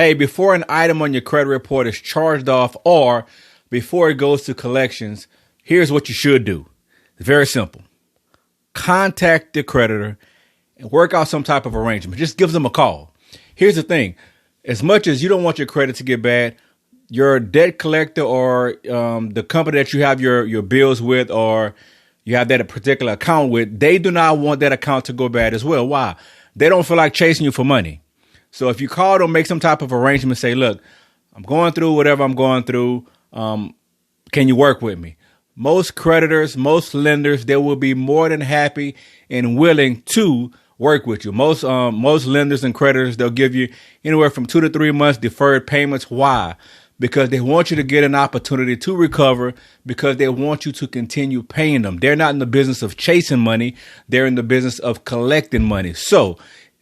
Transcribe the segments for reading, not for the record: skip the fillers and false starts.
hey, before an item on your credit report is charged off or before it goes to collections, here's what you should do. It's very simple. Contact the creditor and work out some type of arrangement. Just give them a call. Here's the thing. As much as you don't want your credit to get bad, your debt collector or the company that you have your bills with or you have that particular account with, they do not want that account to go bad as well. Why? They don't feel like chasing you for money. So if you call them, make some type of arrangement, say, look, I'm going through whatever I'm going through. Can you work with me? Most creditors, most lenders, they will be more than happy and willing to work with you. Most lenders and creditors, they'll give you anywhere from 2 to 3 months deferred payments. Why? Because they want you to get an opportunity to recover, because they want you to continue paying them. They're not in the business of chasing money. They're in the business of collecting money. So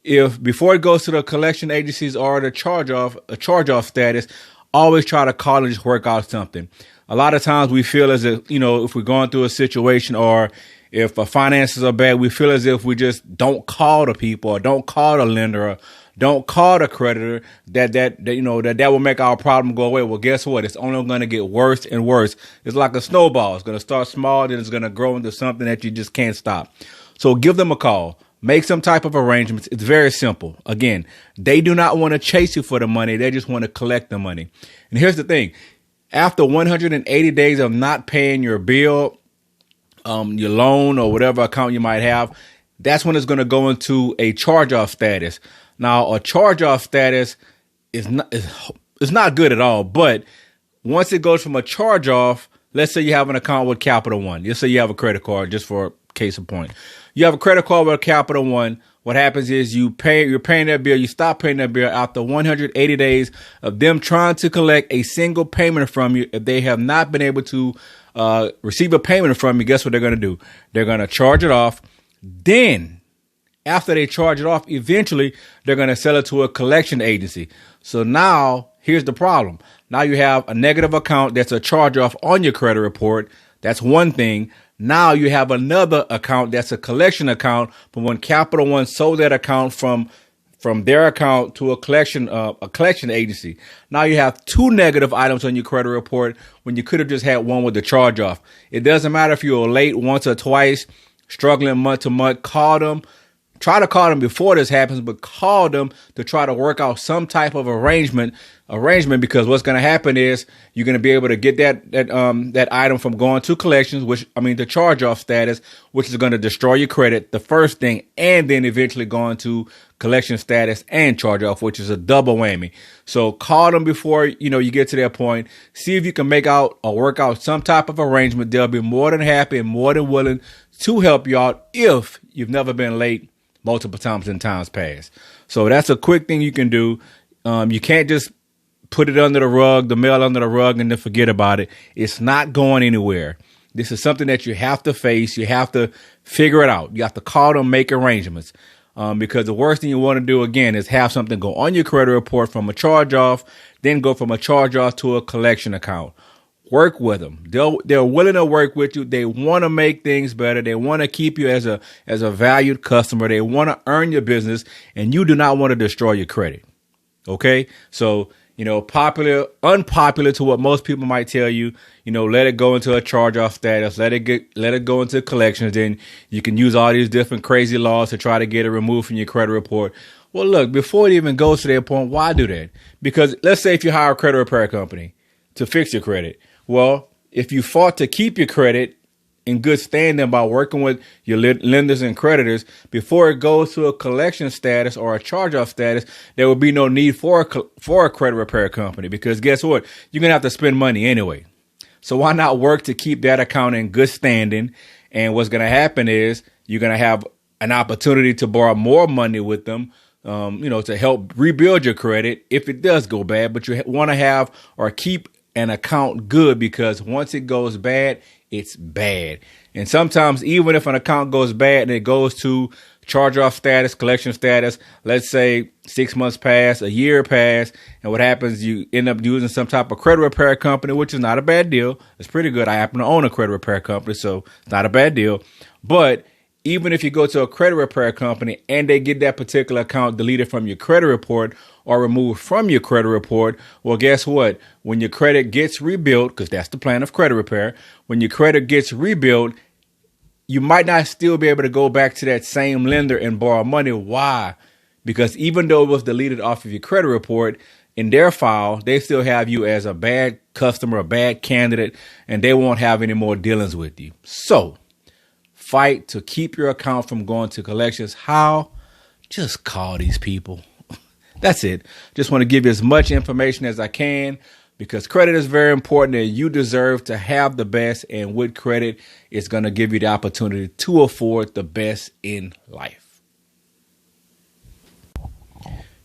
if before it goes to the collection agencies or the charge-off status, always try to call and just work out something. A lot of times we feel as if, if we're going through a situation or if our finances are bad, we feel as if we just don't call the people or don't call the lender or don't call the creditor that will make our problem go away. Well, guess what? It's only going to get worse and worse. It's like a snowball. It's going to start small, then it's going to grow into something that you just can't stop. So give them a call. Make some type of arrangements. It's very simple. Again, they do not want to chase you for the money. They just want to collect the money. And here's the thing. After 180 days of not paying your bill, your loan or whatever account you might have, that's when it's going to go into a charge-off status. Now, a charge-off status is not good at all. But once it goes from a charge-off, let's say you have an account with Capital One. Let's say you have a credit card, just for case in point. You have a credit card with Capital One. What happens is you're paying that bill. You stop paying that bill after 180 days of them trying to collect a single payment from you. If they have not been able to receive a payment from you, guess what they're going to do? They're going to charge it off. Then after they charge it off, eventually they're going to sell it to a collection agency. So now here's the problem. Now you have a negative account that's a charge off on your credit report. That's one thing. Now you have another account that's a collection account from when Capital One sold that account from their account to a collection agency. Now you have two negative items on your credit report when you could have just had one with the charge off. It doesn't matter if you were late once or twice, struggling month to month. Call them. Try to call them before this happens, but call them to try to work out some type of arrangement, because what's going to happen is you're going to be able to get that item from going to collections, the charge-off status, which is going to destroy your credit, the first thing, and then eventually going to collection status and charge-off, which is a double whammy. So call them before, you get to that point. See if you can make out or work out some type of arrangement. They'll be more than happy and more than willing to help you out if you've never been late multiple times in times past. So that's a quick thing you can do. You can't just put it under the rug, the mail under the rug, and then forget about it. It's not going anywhere. This is something that you have to face. You have to figure it out. You have to call them, make arrangements. Because the worst thing you want to do, again, is have something go on your credit report from a charge off, then go from a charge off to a collection account. Work with them. They're willing to work with you. They want to make things better. They want to keep you as a valued customer. They want to earn your business, and you do not want to destroy your credit. Okay? So, unpopular to what most people might tell you, let it go into a charge-off status, let it go into collections. Then you can use all these different crazy laws to try to get it removed from your credit report. Well, look, before it even goes to that point, why do that? Because let's say if you hire a credit repair company to fix your credit. Well, if you fought to keep your credit in good standing by working with your lenders and creditors before it goes to a collection status or a charge-off status, there will be no need for a credit repair company, because guess what? You're going to have to spend money anyway. So why not work to keep that account in good standing? And what's going to happen is you're going to have an opportunity to borrow more money with them, to help rebuild your credit if it does go bad. But you want to have or keep an account good, because once it goes bad, it's bad. And sometimes even if an account goes bad and it goes to charge-off status, collection status, let's say 6 months pass, a year pass, and what happens, you end up using some type of credit repair company, which is not a bad deal. It's pretty good. I happen to own a credit repair company, so it's not a bad deal. But even if you go to a credit repair company and they get that particular account deleted from your credit report or removed from your credit report, well, guess what? When your credit gets rebuilt, because that's the plan of credit repair, when your credit gets rebuilt, you might not still be able to go back to that same lender and borrow money. Why? Because even though it was deleted off of your credit report, in their file, they still have you as a bad customer, a bad candidate, and they won't have any more dealings with you. So fight to keep your account from going to collections. How? Just call these people. That's it. Just want to give you as much information as I can, because credit is very important and you deserve to have the best. And with credit, it's going to give you the opportunity to afford the best in life.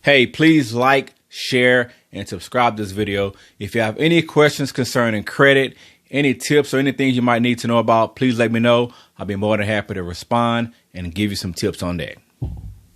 Hey, please like, share, and subscribe to this video. If you have any questions concerning credit, any tips or anything you might need to know about, please let me know. I'll be more than happy to respond and give you some tips on that.